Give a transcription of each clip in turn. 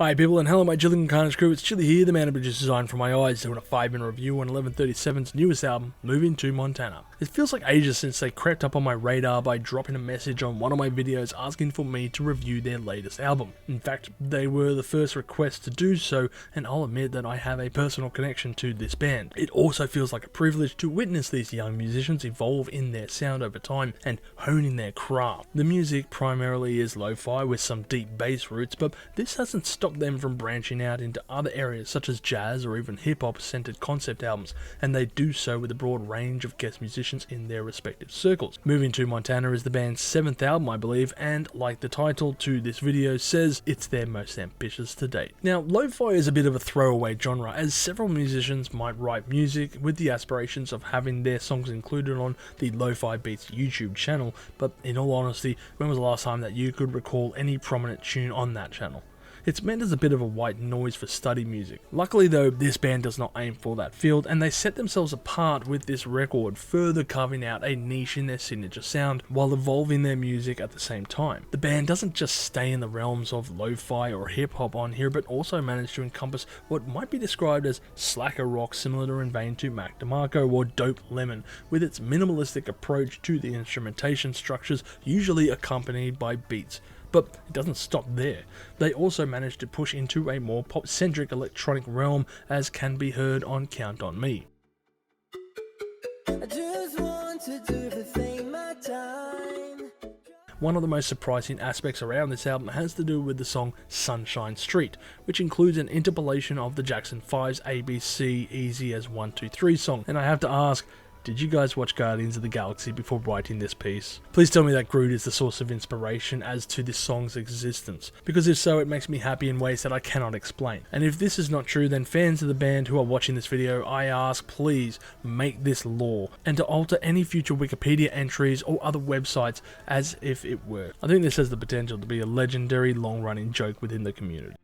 Hi people and hello my Gilligan Carnage crew, it's Chili here, the man of British Design from my eyes, doing a 5-minute review on 1137's newest album, Moving to Montana. It feels like ages since they crept up on my radar by dropping a message on one of my videos asking for me to review their latest album. In fact, they were the first request to do so, and I'll admit that I have a personal connection to this band. It also feels like a privilege to witness these young musicians evolve in their sound over time and hone in their craft. The music primarily is lo-fi with some deep bass roots, but this hasn't stopped them from branching out into other areas such as jazz or even hip-hop centered concept albums, and they do so with a broad range of guest musicians in their respective circles. Moving to Montana is the band's 7th album, I believe, and like the title to this video says, it's their most ambitious to date. Now, lo-fi is a bit of a throwaway genre, as several musicians might write music with the aspirations of having their songs included on the Lo-Fi Beats YouTube channel, but in all honesty, when was the last time that you could recall any prominent tune on that channel? It's meant as a bit of a white noise for study music. Luckily though, this band does not aim for that field, and they set themselves apart with this record, further carving out a niche in their signature sound while evolving their music at the same time. The band doesn't just stay in the realms of lo-fi or hip-hop on here, but also managed to encompass what might be described as slacker rock, similar in vein to Mac DeMarco or Dope Lemon, with its minimalistic approach to the instrumentation structures usually accompanied by beats. But it doesn't stop there. They also managed to push into a more pop-centric electronic realm, as can be heard on Count on Me. I just want to do the thing my time. One of the most surprising aspects around this album has to do with the song Sunshine Street, which includes an interpolation of the Jackson 5's ABC Easy as 1, 2, 3 song. And I have to ask, did you guys watch Guardians of the Galaxy before writing this piece? Please tell me that Groot is the source of inspiration as to this song's existence, because if so, it makes me happy in ways that I cannot explain. And if this is not true, then fans of the band who are watching this video, I ask, please make this law, and to alter any future Wikipedia entries or other websites as if it were. I think this has the potential to be a legendary long-running joke within the community.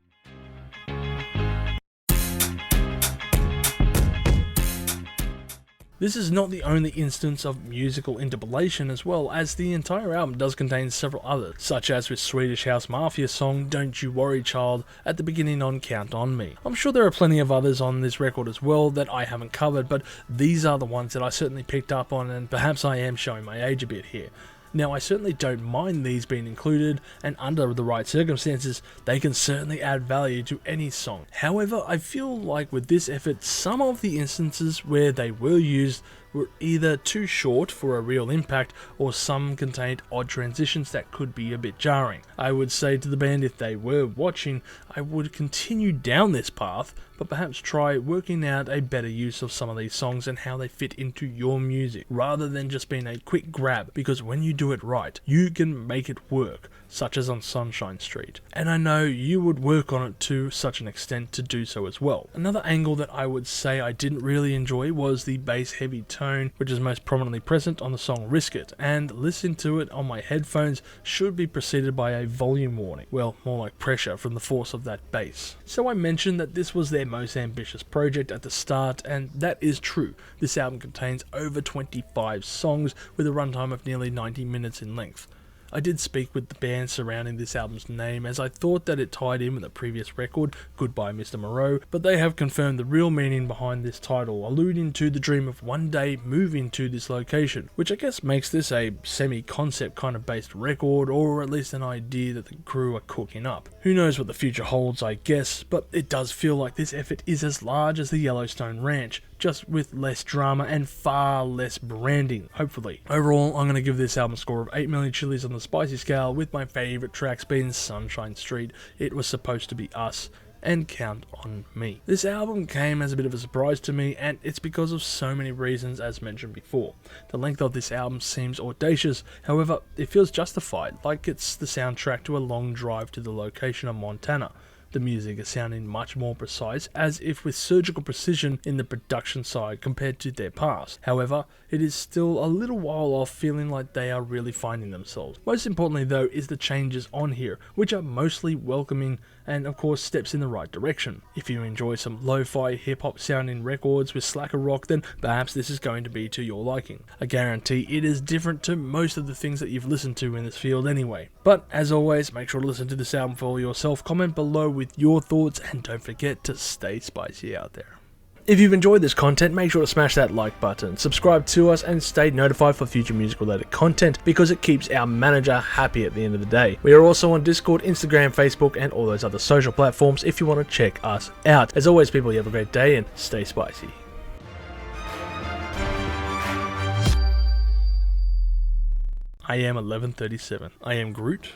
This is not the only instance of musical interpolation as well, as the entire album does contain several others, such as with Swedish House Mafia song Don't You Worry Child at the beginning on Count on Me. I'm sure there are plenty of others on this record as well that I haven't covered, but these are the ones that I certainly picked up on, and perhaps I am showing my age a bit here. Now, I certainly don't mind these being included, and under the right circumstances, they can certainly add value to any song. However, I feel like with this effort, some of the instances where they were used were either too short for a real impact, or some contained odd transitions that could be a bit jarring. I would say to the band, if they were watching, I would continue down this path, but perhaps try working out a better use of some of these songs and how they fit into your music, rather than just being a quick grab, because when you do it right, you can make it work, such as on Sunshine Street. And I know you would work on it to such an extent to do so as well. Another angle that I would say I didn't really enjoy was the bass heavy tone, which is most prominently present on the song Risk It, and listening to it on my headphones should be preceded by a volume warning, well, more like pressure from the force of that bass. So I mentioned that this was their most ambitious project at the start, and that is true. This album contains over 25 songs with a runtime of nearly 90 minutes in length. I did speak with the band surrounding this album's name, as I thought that it tied in with the previous record, Goodbye Mr. Moreau, but they have confirmed the real meaning behind this title, alluding to the dream of one day moving to this location, which I guess makes this a semi-concept kind of based record, or at least an idea that the crew are cooking up. Who knows what the future holds, I guess, but it does feel like this effort is as large as the Yellowstone Ranch, just with less drama and far less branding, hopefully. Overall, I'm going to give this album a score of 8 million chilies on the spicy scale, with my favourite tracks being Sunshine Street, It Was Supposed to Be Us, and Count on Me. This album came as a bit of a surprise to me, and it's because of so many reasons as mentioned before. The length of this album seems audacious, however, it feels justified, like it's the soundtrack to a long drive to the location of Montana. The music is sounding much more precise, as if with surgical precision in the production side compared to their past. However, it is still a little while off, feeling like they are really finding themselves. Most importantly though is the changes on here, which are mostly welcoming and of course steps in the right direction. If you enjoy some lo-fi hip-hop sounding records with slacker rock, then perhaps this is going to be to your liking. I guarantee it is different to most of the things that you've listened to in this field anyway. But as always, make sure to listen to this album for yourself, comment below with your thoughts, and don't forget to stay spicy out there. If you've enjoyed this content, make sure to smash that like button, subscribe to us, and stay notified for future music related content because it keeps our manager happy at the end of the day. We are also on Discord, Instagram, Facebook, and all those other social platforms if you want to check us out. As always, people, you have a great day and stay spicy. I am 1137. I am Groot.